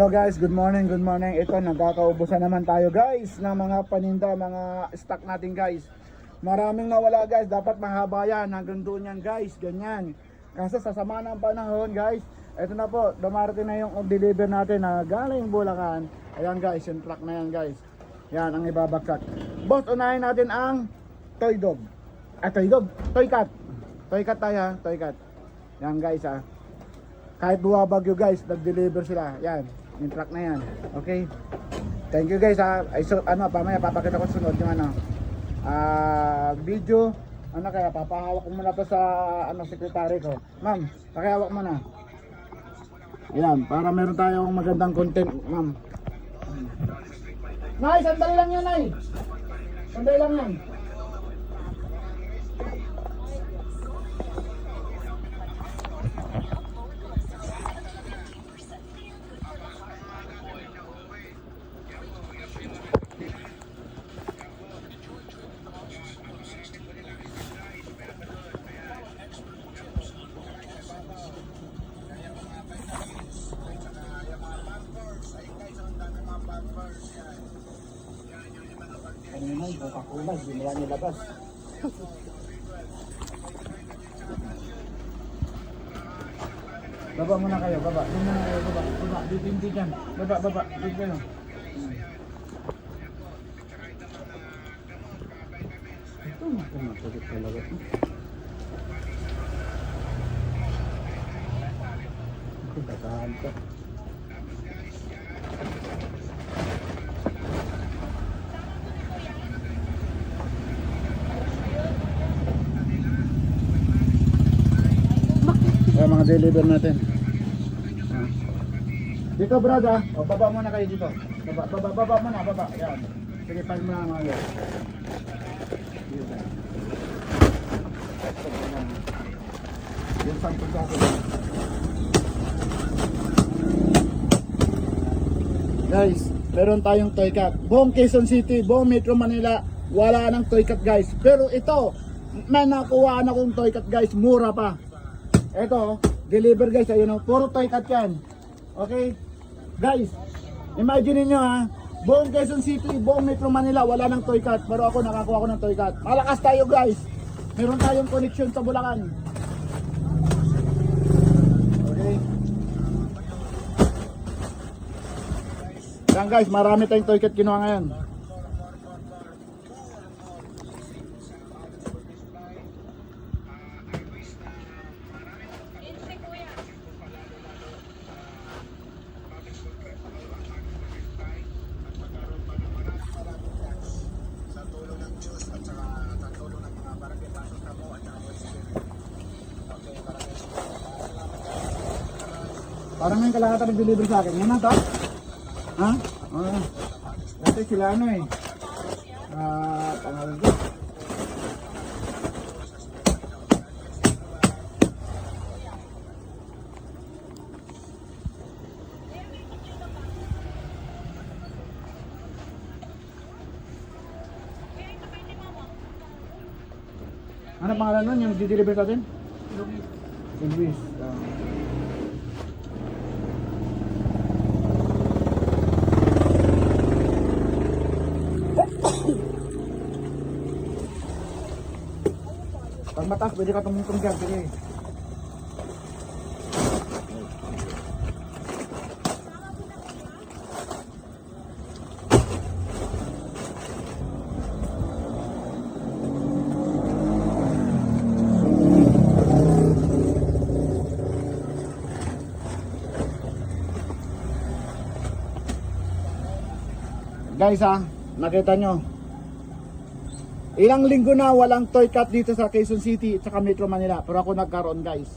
Hello guys, good morning, good morning. Ito, nagkakaubusan naman tayo guys ng mga paninda, mga stock natin guys. Maraming nawala guys, dapat mahaba yan, hanggang doon yan guys, ganyan. Kasi sa sama ng panahon guys, ito na po, dumarating na yung deliver natin na galing Bulacan. Ayan guys, yung truck na yan guys. Yan ang ibabagsak. Boss, unahin natin ang toy dog. Toy cat. Toy cat tayo ha, toy cat. Yan guys ha. Kahit buwabagyo guys, nag-deliver sila. Yan, yung truck na yan. Okay. Thank you guys ha. Ay, so, pamaya papakita ko sunod yung video. Kaya papahawak ko muna to sa sekretary ko. Ma'am, pakihawak mo na. Ayan, para meron tayong magandang content, ma'am. Nay, sandali lang yan, Nay. Sandali lang yan. Ano naman, Coca-Cola, hindi nila nilabas. Baba muna kayo, baba. Doon muna kayo, baba. Baba, dito dyan. Baba, dito kayo. Ito, matulit talaga. Ito, tatahan ka. Mga deliver natin. Dito brada, baba muna kayo dito. Baba muna, baba. Yan. Sige, pag muna mga guys. Yan, sampung sa akin. Guys, meron tayong toy cat. Buong Quezon City, buong Metro Manila, wala nang toy cat guys. Pero ito, may nakuha na akong toy cat guys, mura pa. Ito, deliver guys, ayun o, puro toy cat yan. Okay? Guys, imagine niyo ha, buong Quezon City, buong Metro Manila, wala nang toy cat. Pero ako, nakakuha ko ng toy cat. Malakas tayo guys. Meron tayong connection sa Bulacan. Okay? Yan guys, marami tayong toy cat kinuha ngayon. Parang yung kalahatan nag-deliver sa akin. Yan na to? Ha? Dati sila pangalan ko. Ano pangalan nun yung nag-deliver sa atin? Luis. Pag mataas, pwede ka tumungtong dyan. Sige. Guys nakita nyo. Ilang linggo na walang toy cat dito sa Quezon City at saka Metro Manila. Pero ako nagkaroon guys.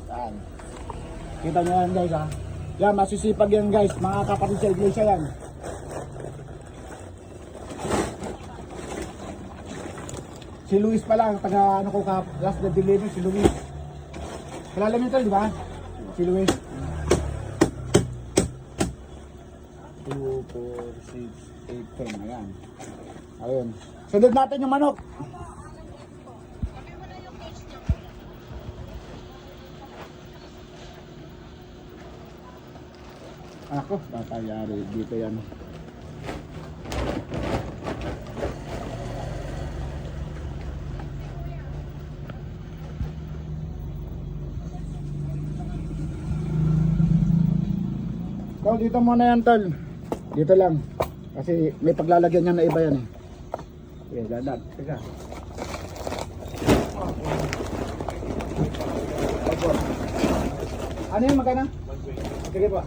Yan. Kita nyo yan guys Yan, masisipag yan guys. Mga kapatid sa iglesia yan. Si Luis pala, taga ko last na delivery, si Luis. Kilala nyo ito, di ba? Si Luis. 2, 4, 6, 8, 10. Ayan. Ayun. Sunod natin yung manok. Ako, tatayari dito yan. So, dito muna yan, tol. Dito lang. Kasi may paglalagyan niya na iba yan eh. Okay, dadag. Teka. Ano yan, magkana? Sige po.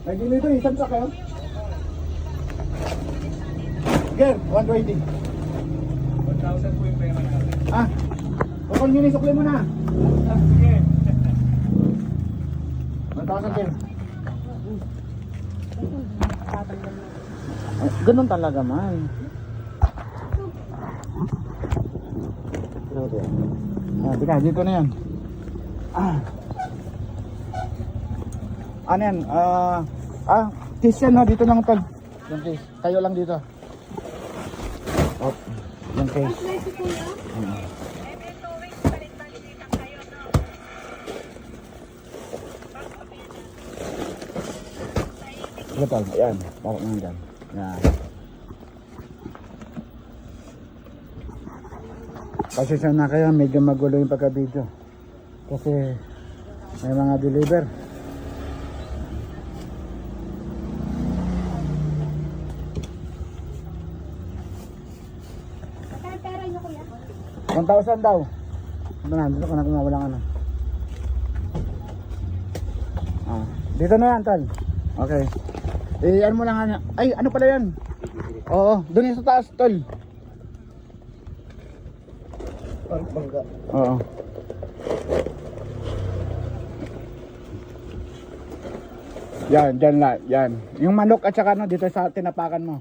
May dito, isang sak kayo? Sige, 120. 1,000 po yung pera natin. Kapag nyo nisukli mo na. Sige. 1,000 din. Ganun talaga, man. Teka, dito na yan. Ano yan? Case yan, no? Dito lang, tol. Yung case. Tayo lang dito. Yung case. Ito, tol. Ayan. Parang nga dyan. Yan. Pasensya na kayo, medyo magulo yung pagka-video. Kasi may mga deliver. Magkano pera niyo, kuya? 1,000 daw. Ito na, dito ka na kumawala ka na. Dito na yan, tol. Okay. Ano mo lang nga. Ay, ano pala yan? Oo, doon yung sa taas, tol. Bangga. Oo. Yan, dyan lang, yan. Yung manok at saka ano, dito sa tinapakan mo.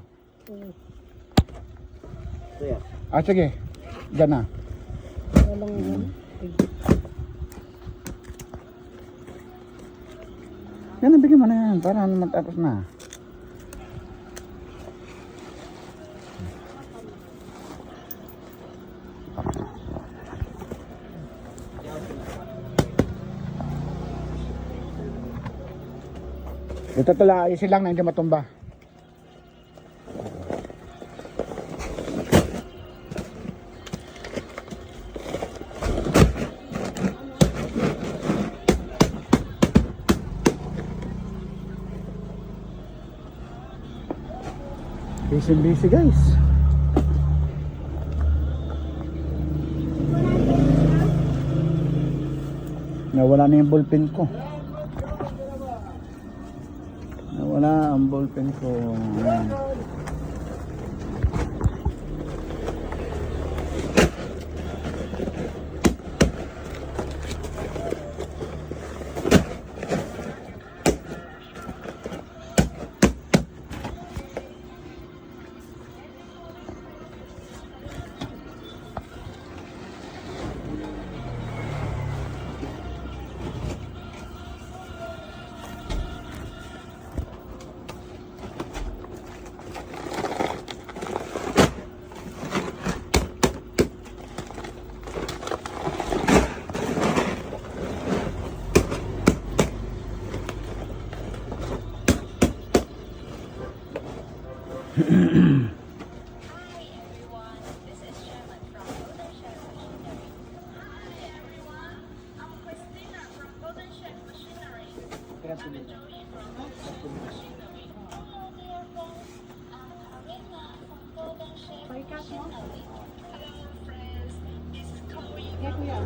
Kuya. Sige. Dyan na. Walang yun. Yan, nabigyan mo na yan. Para matapos na. Dito tala, ayusin lang na hindi matumba. Busy guys. Nawala na yung ballpen ko. Nawala ang ballpen ko. Ayan. Pagkat mo? Kaya kuya.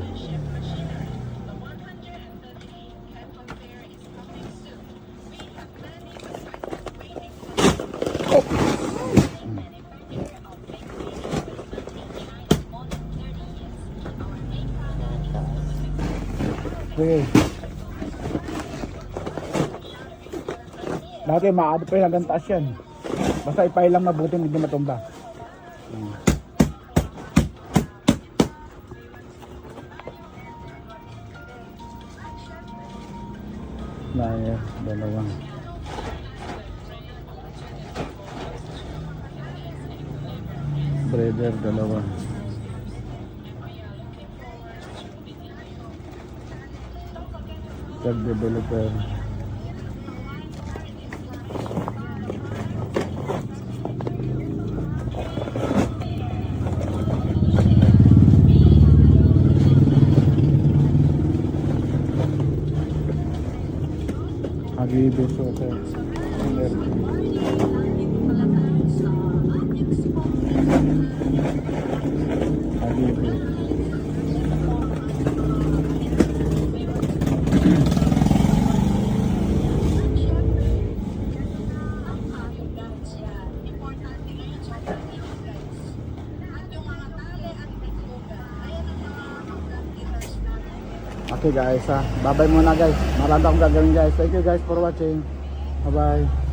Okay. Dati maabot pa yung hanggang taas yan. Basta ipay lang mabuti, hindi matumba. Layer, dalawang. Breeder, dalawang. Drug developer. Habibi Soto. Habibi. Okay guys, bye bye muna guys. Marami akong gagawin guys. Thank you guys for watching. Bye bye.